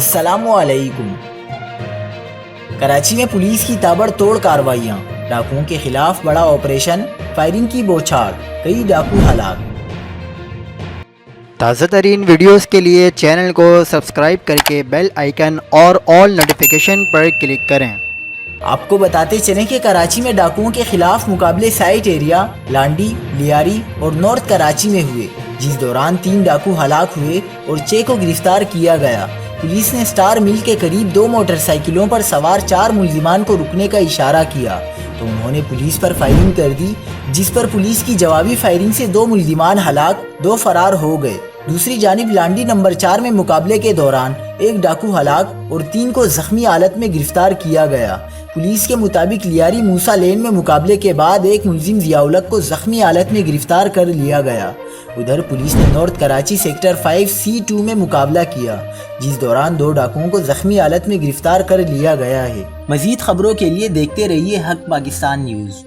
السلام علیکم۔ کراچی میں پولیس کی تابڑ توڑ کارروائیاں، ڈاکوؤں کے خلاف بڑا آپریشن، فائرنگ کی بوچھاڑ، کئی ڈاکو ہلاک۔ تازہ ترین ویڈیوز کے لیے چینل کو سبسکرائب کر کے بیل آئیکن اور آل نوٹیفیکیشن پر کلک کریں۔ آپ کو بتاتے چلیں کہ کراچی میں ڈاکوؤں کے خلاف مقابلے سائٹ ایریا، لانڈی، لیاری اور نارتھ کراچی میں ہوئے، جس دوران 3 ڈاکو ہلاک ہوئے اور 6 کو گرفتار کیا گیا۔ پولیس نے سٹار مل کے قریب 2 موٹر سائیکلوں پر سوار 4 ملزمان کو رکنے کا اشارہ کیا تو انہوں نے پولیس پر فائرنگ کر دی، جس پر پولیس کی جوابی فائرنگ سے 2 ملزمان ہلاک، 2 فرار ہو گئے۔ دوسری جانب لانڈی نمبر 4 میں مقابلے کے دوران 1 ڈاکو ہلاک اور 3 کو زخمی حالت میں گرفتار کیا گیا۔ پولیس کے مطابق لیاری موسیٰ لین میں مقابلے کے بعد 1 ملزم ضیاء الحق کو زخمی حالت میں گرفتار کر لیا گیا۔ ادھر پولیس نے نارتھ کراچی سیکٹر 5C2 میں مقابلہ کیا، جس دوران 2 ڈاکوؤں کو زخمی حالت میں گرفتار کر لیا گیا ہے۔ مزید خبروں کے لیے دیکھتے رہیے حق پاکستان نیوز۔